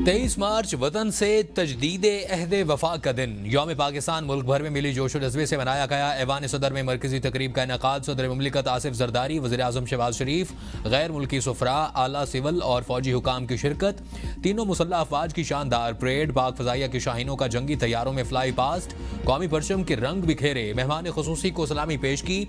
23 मार्च वतन से तजदीद अहद वफा का दिन यौम पाकिस्तान मुल्क भर में मिली जोशो जज्बे से मनाया गया। ऐवान सदर में मरकजी तकरीब का इनेकाद सदर मुमलिकत आसिफ जरदारी, वज़ीर आज़म शहबाज शरीफ, गैर मुल्की सुफरा, आला सिविल और फौजी हुकाम की शिरकत। तीनों मुसल्लह अफवाज की शानदार परेड, पाक फजाइया के शाहीनों का जंगी तैयारों में फ्लाई पास्ट, कौमी परचम के रंग बिखेरे, मेहमान खसूसी को सलामी पेश की।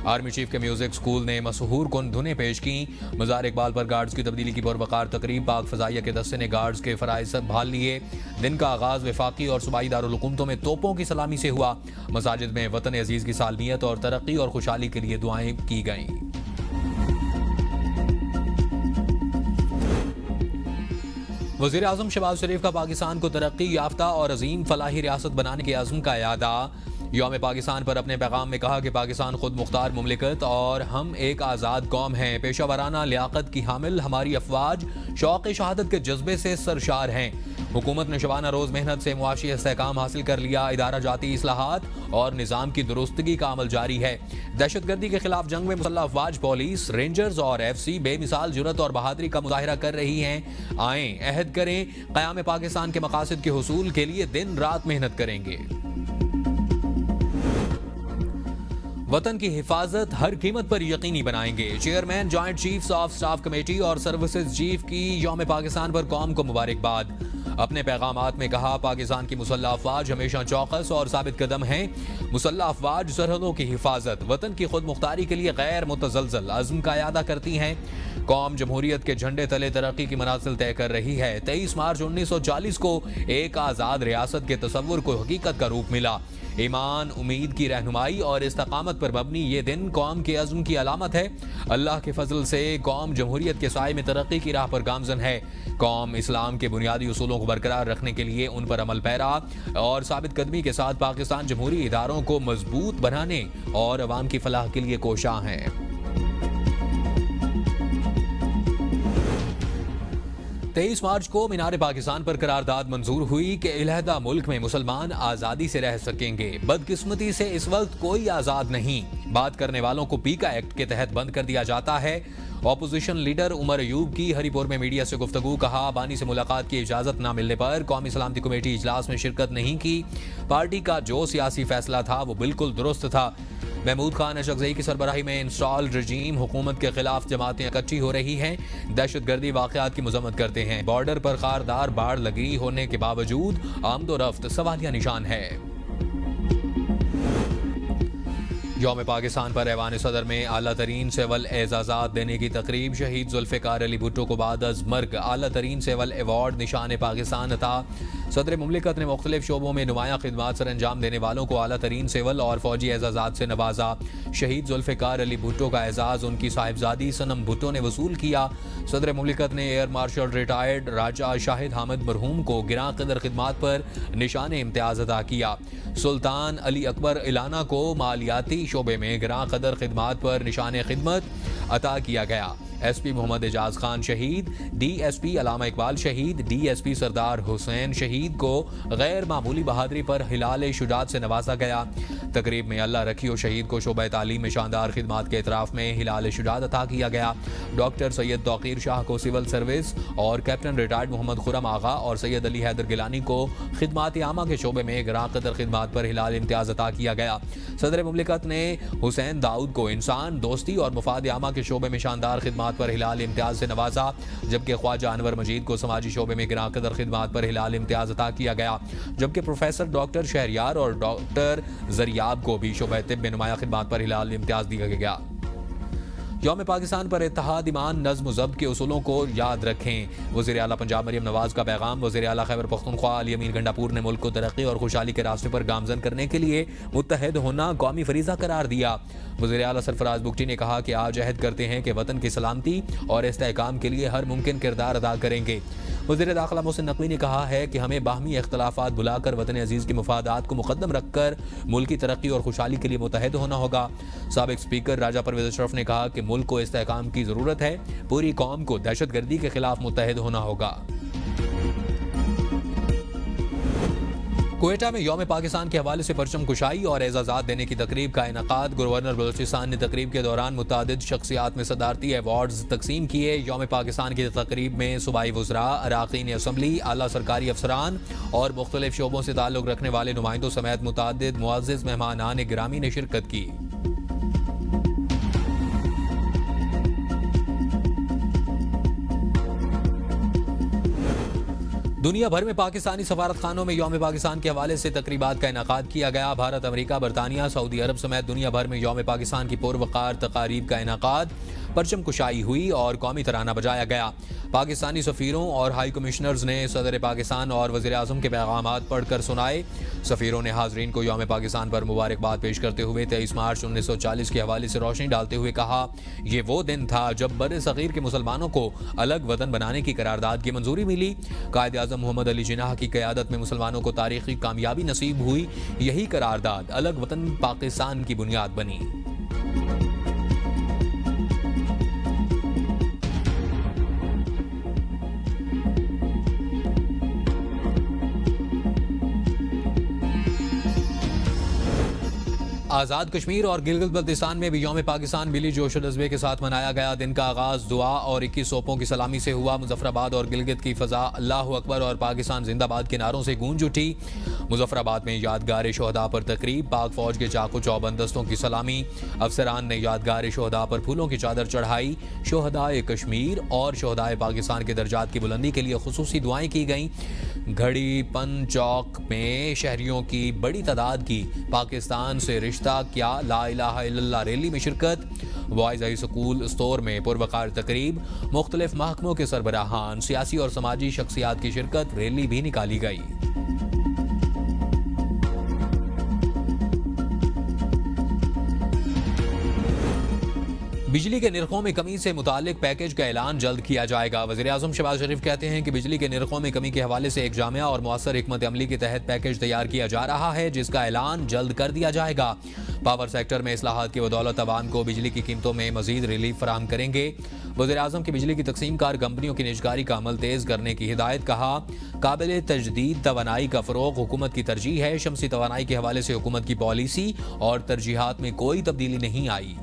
आर्मी चीफ के म्यूजिक स्कूल ने मशहूर कुन धुनें पेश की। मज़ार इकबाल पर गार्ड्स की तब्दीली की पुरवकार तकरीब, पाक फजाइया के दस्ते ने गार्ड्स के फराइज संभाल लिए। दिन का आगाज वफाकी और सूबाई दारुल हुकूमतों में तोपों की सलामी से हुआ। मसाजिद में वतन अजीज की सालमियत और तरक्की और खुशहाली के लिए दुआएं की गईं। वज़ीर आज़म शहबाज शरीफ का पाकिस्तान को तरक्की याफ्ता और अजीम फलाही रियासत बनाने के अज़्म का यादा। यौम पाकिस्तान पर अपने पैगाम में कहा कि पाकिस्तान खुद मुख्तार मुमलिकत और हम एक आज़ाद कौम हैं। पेशा वराना लियाकत की हामिल हमारी अफवाज शौक़ शहादत के जज्बे से सरशार हैं। हुकूमत ने शबाना रोज़ मेहनत से मुआशी इस्तेहकाम हासिल कर लिया। इदारा जाती इस्लाहात और निज़ाम की दुरुस्तगी का अमल जारी है। दहशत गर्दी के खिलाफ जंग में मुसल्लह अफवाज, पुलिस, रेंजर्स और FC बेमिसाल जुरत और बहादुरी का मुजाहिरा कर रही हैं। आएँ अहद करें, क़याम पाकिस्तान के मकासद के हुसूल के लिए दिन रात मेहनत करेंगे। वतन की हिफाजत हर कीमत पर यकीनी बनाएंगे। Chairman joint chiefs of staff committee और सर्विसेज चीफ की यौम पाकिस्तान पर कौम को मुबारकबाद। अपने पैगामात में कहा, पाकिस्तान की मुसल्लह अफवाज हमेशा चौकस और साबित कदम हैं। मुसल्लह अफवाज सरहदों की हिफाजत, वतन की खुद मुख्तारी के लिए गैर मुतज़लज़ल अज़्म का यादा करती हैं। कौम जमहूरियत के झंडे तले तरक्की की मनासिल तय कर रही है। 23 मार्च 1940 को एक आज़ाद रियासत के तसव्वुर को हकीकत का रूप मिला। ईमान, उम्मीद की रहनुमाई और इस्तकामत पर मबनी ये दिन कौम के अज़्म की अलामत है। अल्लाह के फजल से कौम जमहूरियत के साए में तरक्की की राह पर गामजन है। कौम इस्लाम के बुनियादी उसूलों को बरकरार रखने के लिए उन पर अमल पैरा और साबित कदमी के साथ पाकिस्तान जमहूरी इदारों को मजबूत बनाने और अवाम की फलाह के लिए कोशां है। 23 मार्च को मीनार पाकिस्तान पर करारदाद मंजूर हुई कि इलहदा मुल्क में मुसलमान आज़ादी से रह सकेंगे। बदकिस्मती से इस वक्त कोई आज़ाद नहीं। बात करने वालों को पीका एक्ट के तहत बंद कर दिया जाता है। ऑपोजिशन लीडर उमर अयूब की हरिपुर में मीडिया से गुफ्तगू, कहा, बानी से मुलाकात की इजाज़त न मिलने पर कौमी सलामती कमेटी इजलास में शिरकत नहीं की। पार्टी का जो सियासी फैसला था वो बिल्कुल दुरुस्त था। महमूद खान अशरफजई की सरबराही में इंस्टॉल रजीम हुकूमत के खिलाफ जमातें इकट्ठी हो रही हैं। दहशत गर्दी वाक़यात की मजम्मत करते हैं। बॉर्डर पर खारदार बाढ़ लगी होने के बावजूद आमदोरफ्त सवालिया निशान है। यौम पाकिस्तान पर ऐवान सदर में आला तरीन सिविल एजाज़ात देने की तकरीब। शहीद जुल्फ़िकार अली भुट्टो को बाद अज़ मर्ग आला तरीन सिविल एवार्ड निशान पाकिस्तान अता। सदर मुमलिकत ने मुख्तलिफ शोबों में नुमायाँ खिदमात सर अंजाम देने वालों को आला तरीन सिविल और फौजी एजाज़ात से नवाजा। शहीद जुल्फ़िकार अली भुट्टो का एजाज़ उनकी साहिबजादी सनम भुट्टो ने वसूल किया। सदर मुमलिकत ने एयर मार्शल रिटायर्ड राजा शाहिद हामिद मरहूम को गिरां कदर खिदमात पर निशान इम्तियाज़ अदा किया। सुल्तान अली अकबर इलाना को मालियाती शोबे में गिरां कदर खिदमात पर निशान खिदमत अता किया गया। SP मोहम्मद एजाज खान शहीद, DSP अलामा इकबाल शहीद, DSP सरदार हुसैन शहीद को गैर मामूली बहादुरी पर हिलाल शुजात से नवाजा गया। तकरीब में अल्लाह रखियो शहीद को शोबा तालीम में शानदार खिदमात के एतराफ़ में हिलाल शुजात अता किया गया। डॉक्टर सैयद तौकीर शाह को सिविल सर्विस और कैप्टन रिटायर्ड मोहम्मद खुरम आगा और सैयद अली हैदर गिलानी को खिदमात आमा के शोबे में गिरां कदर खिदमात पर हिलाल इम्तियाज़ अता किया गया। सदर मुमलिकत ने हुसैन दाऊद को इंसान दोस्ती और मुफाद आमा के शोबे में शानदार खिदमात पर हिलाल इम्तियाज से नवाजा, जबकि ख्वाजा अनवर मजीद को समाजी शोबे में गिरां कदर खिदमात पर हिलाल इम्तियाज अता किया गया। जबकि प्रोफेसर डॉक्टर शहरियार और डॉक्टर जरियाब को भी शोबा तिब में नुमाया खिदमात पर हिलाल इम्तियाज दिया गया। यौम पाकिस्तान पर इत्तेहाद, ईमान, नज़्म ज़ब्त के उसूलों को याद रखें। वज़ीर आला पंजाब मरियम नवाज का पैगाम। वज़ीर आला खैबर पख्तूनख्वा अली अमीर गंडापुर ने मुल्क को तरक्की और खुशहाली के रास्ते पर गामजन करने के लिए मुत्तहद होना कौमी फरीज़ा करार दिया। वज़ीर आला सरफराज बुगटी ने कहा कि आज अहद करते हैं कि वतन की सलामती और इस्तेहकाम के लिए हर मुमकिन किरदार अदा करेंगे। वज़ीर दाखिला मोहसिन नकवी ने कहा है कि हमें बाहमी इख्तलाफात भुलाकर वतन अजीज़ के मफादात को मुकद्दम रखकर मुल्क की तरक्की और खुशहाली के लिए मुत्तहद होना होगा। साबिक स्पीकर राजा परवेज़ अशरफ ने कहा कि मुल्क को इस्तेहकाम की ज़रूरत है। पूरी कौम को दहशत गर्दी के खिलाफ मुत्तहद होना होगा। क्वेटा में यौम पाकिस्तान के हवाले से परचम कुशाई और एजाज़ात देने की तकरीब का इनकाद। गवर्नर बलूचिस्तान ने तकरीब के दौरान मुतादिद शख्सियात में सदारती अवार्ड्स तकसीम किए। यौम पाकिस्तान की तकरीब में सूबाई वज़रा, अराकीन असम्बली, आला सरकारी अफसरान और मुख्तलिफ शोबों से ताल्लुक़ रखने वाले नुमाइंदों समेत मुतादिद मुअज़्ज़िज़ मेहमानान गिरामी ने शिरकत की। दुनिया भर में पाकिस्तानी सफारत खानों में यौम पाकिस्तान के हवाले से तकरीबात का इनकाद किया गया। भारत, अमेरिका, बरतानिया, सऊदी अरब समेत दुनिया भर में यौम पाकिस्तान की पुरवकार तकारीब का इनकाद, परचम कुशाई हुई और कौमी तराना बजाया गया। पाकिस्तानी सफ़ीरों और हाई कमिश्नर्स ने सदर पाकिस्तान और वज़ीर आज़म के पैगामात पढ़कर सुनाए। सफ़ीरों ने हाज़रीन को यौम पाकिस्तान पर मुबारकबाद पेश करते हुए 23 मार्च 1940 के हवाले से रोशनी डालते हुए कहा, ये वो दिन था जब बर सग़ीर के मुसलमानों को अलग वतन बनाने की करारदाद की मंजूरी मिली। कायद आज़म मोहम्मद अली जिन्नाह की क़यादत में मुसलमानों को तारीख़ी कामयाबी नसीब हुई। यही करारदाद अलग वतन पाकिस्तान की बुनियाद बनी। आज़ाद कश्मीर और गिलगित बल्तिस्तान में भी यौम पाकिस्तान मिली जोश और जज्बे के साथ मनाया गया। दिन का आगाज़ दुआ और 21 तोपों की सलामी से हुआ। मुजफ्फराबाद और गिलगित की फ़ज़ा अल्लाहु अकबर और पाकिस्तान जिंदाबाद के नारों से गूंज उठी। मुजफ्फराबाद में यादगार शोहदा पर तकरीब, पाक फौज के चाकू चौबंदस्तों की सलामी। अफसरान ने यादगार शोहदा पर फूलों की चादर चढ़ाई। शोहदाए कश्मीर और शोहदाए पाकिस्तान के दर्जात की बुलंदी के लिए खुसूसी दुआएं की गईं। घड़ी पन चौक में शहरियों की बड़ी तादाद की पाकिस्तान से रिश्ता क्या ला इलाहा इल्लल्लाह रैली में शिरकत। बॉयज़ हाई स्कूल स्टोर में पुरवकार तकरीब, मुख्तलिफ महकमों के सरबराहान, सियासी और समाजी शख्सियात की शिरकत। रैली भी निकाली गई। बिजली के निर्खों में कमी से मुतालिक पैकेज का ऐलान जल्द किया जाएगा। वज़ीर आज़म शहबाज शरीफ कहते हैं कि बिजली के निर्खों में कमी के हवाले से एक जामिया और मौसर हिकमत अमली के तहत पैकेज तैयार किया जा रहा है, जिसका ऐलान जल्द कर दिया जाएगा। पावर सेक्टर में इस्लाहात की बदौलत अवाम को बिजली की कीमतों में मजीद रिलीफ फराहम करेंगे। वज़ीर आज़म की बिजली की तकसीम कार कंपनियों की निजकारी का अमल तेज करने की हिदायत। कहा, काबिल तजदीद तवानाई का फ़रोग़ हुकूमत की तरजीह है। शमसी तवानाई के हवाले से हुकूमत की पॉलिसी और तरजीहात में कोई तब्दीली नहीं आई।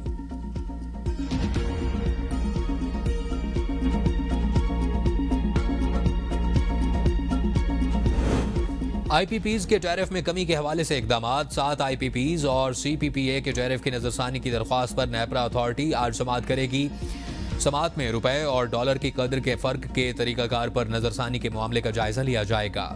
IPPs के टैरिफ में कमी के हवाले से इकदामात। 7 IPPs और CPPA के टैरिफ की नजरसानी की दरख्वास्त पर नेपरा अथॉरिटी आज समाअत करेगी। समाअत में रुपए और डॉलर की कदर के फर्क के तरीकाकार पर नजरसानी के मामले का जायजा लिया जाएगा।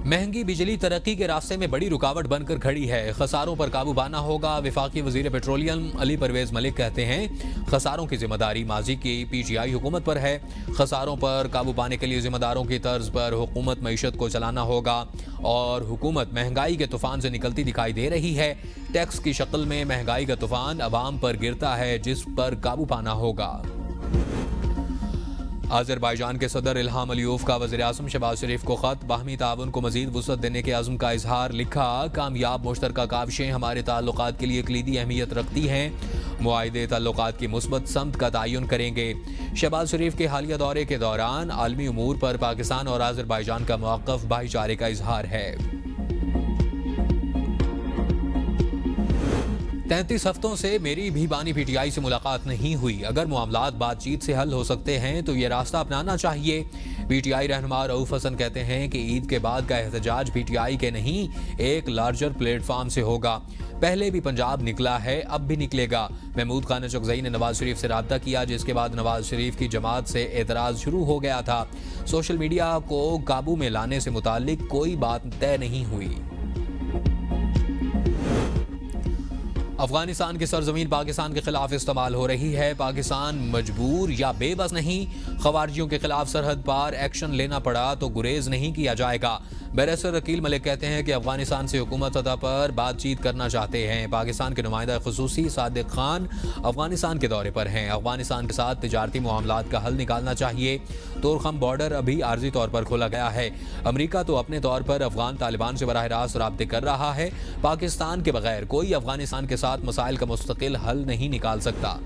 महंगी बिजली तरक्की के रास्ते में बड़ी रुकावट बनकर खड़ी है। खसारों पर काबू पाना होगा। वफाकी वजीर पेट्रोलियम अली परवेज मलिक कहते हैं, खसारों की जिम्मेदारी माजी की PTI हुकूमत पर है। खसारों पर काबू पाने के लिए जिम्मेदारों की तर्ज पर हुकूमत मईशत को चलाना होगा और हुकूमत महंगाई के तूफान से निकलती दिखाई दे रही है। टैक्स की शक्ल में महंगाई का तूफान अवाम पर गिरता है, जिस पर काबू पाना होगा। अज़रबैजान के सदर इल्हाम अलीयूफ का वज़ीर आज़म शहबाज शरीफ को ख़त। बाहमी ताउन को मज़ीद वुसअत देने के अज़्म का इजहार। लिखा, कामयाब मुश्तरका काविशें हमारे ताल्लुकात के लिए कलीदी अहमियत रखती हैं। मुआहिदे ताल्लुकात की मुस्बत समत का तयन करेंगे। शहबाज शरीफ के हालिया दौरे के दौरान आलमी उमूर पर पाकिस्तान और अज़रबैजान का मौक़िफ़ भाईचारे का इजहार है। 33 हफ्तों से मेरी भी बानी PTI से मुलाकात नहीं हुई। अगर मामलात बातचीत से हल हो सकते हैं तो ये रास्ता अपनाना चाहिए। PTI रहनुमा रऊफ हसन कहते हैं कि ईद के बाद का एहतजाज PTI के नहीं, एक लार्जर प्लेटफार्म से होगा। पहले भी पंजाब निकला है, अब भी निकलेगा। महमूद खान चौकज़ई ने नवाज शरीफ से रब्ता किया, जिसके बाद नवाज शरीफ की जमात से एतराज़ शुरू हो गया था। सोशल मीडिया को काबू में लाने से मुताल्लिक कोई बात तय नहीं हुई। अफगानिस्तान की सरजमीन पाकिस्तान के खिलाफ इस्तेमाल हो रही है। पाकिस्तान मजबूर या बेबस नहीं। खवारिजियों के खिलाफ सरहद पार एक्शन लेना पड़ा तो गुरेज नहीं किया जाएगा। बैरिस्टर अकील मलिक कहते हैं कि अफगानिस्तान से हुकूमत सतह पर बातचीत करना चाहते हैं। पाकिस्तान के नुमाइंदा खुसूसी सादिक खान अफगानिस्तान के दौरे पर हैं। अफगानिस्तान के साथ तिजारती मामलात का हल निकालना चाहिए। तोरखम बॉर्डर अभी आर्जी तौर पर खोला गया है। अमरीका तो अपने तौर पर अफगान तालिबान से बराह रास्त राब्ते कर रहा है। पाकिस्तान के बगैर कोई अफगानिस्तान के साथ मसाइल का मुस्तकिल हल नहीं निकाल सकता।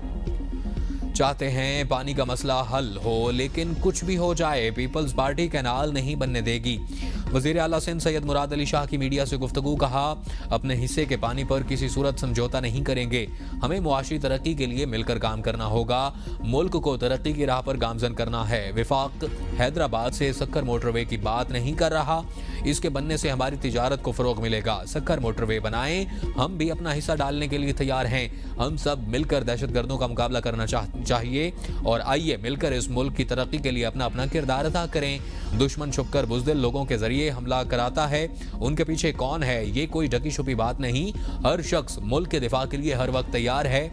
चाहते हैं पानी का मसला हल हो, लेकिन कुछ भी हो जाए पीपल्स पार्टी कैनाल नहीं बनने देगी। वजीर आला सिंध सैयद मुराद अली शाह की मीडिया से गुफ्तगू, कहा अपने हिस्से के पानी पर किसी सूरत समझौता नहीं करेंगे। हमें मुआशी तरक्की के लिए मिलकर काम करना होगा। मुल्क को तरक्की की राह पर गामजन करना है। विफाक हैदराबाद से सक्कर मोटरवे की बात नहीं कर रहा। इसके बनने से हमारी तिजारत को फरोग मिलेगा। सक्कर मोटरवे बनाएं, हम भी अपना हिस्सा डालने के लिए तैयार हैं। हम सब मिलकर दहशतगर्दों का मुकाबला करना चाहिए और आइए मिलकर इस मुल्क की तरक्की के लिए अपना अपना किरदार अदा करें। दुश्मन छुपकर बुज़दिल लोगों के जरिए हमला कराता है, उनके पीछे कौन है ये कोई ढकी छुपी बात नहीं। हर शख्स मुल्क के दिफा के लिए हर वक्त तैयार है।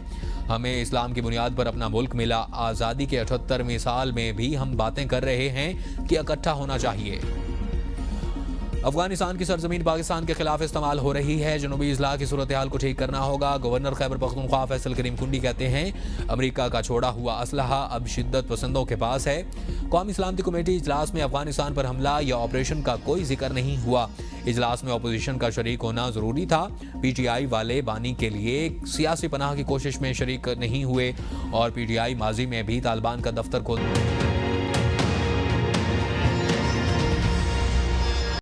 हमें इस्लाम की बुनियाद पर अपना मुल्क मिला। आज़ादी के 78वें साल में भी हम बातें कर रहे हैं कि इकट्ठा होना चाहिए। अफगानिस्तान की सरजमीन पाकिस्तान के खिलाफ इस्तेमाल हो रही है। जनूबी इजला की सूरत हाल को ठीक करना होगा। गवर्नर खैबर पख्तूनख्वा फैसल करीम कुंडी कहते हैं अमेरिका का छोड़ा हुआ असलहा अब शिद्दत पसंदों के पास है। कौमी सलामती कमेटी इजलास में अफगानिस्तान पर हमला या ऑपरेशन का कोई जिक्र नहीं हुआ। इजलास में अपोजिशन का शरीक होना जरूरी था। PTI वाले बानी के लिए सियासी पनाह की कोशिश में शरीक नहीं हुए और PTI माजी में भी तालिबान का दफ्तर खोल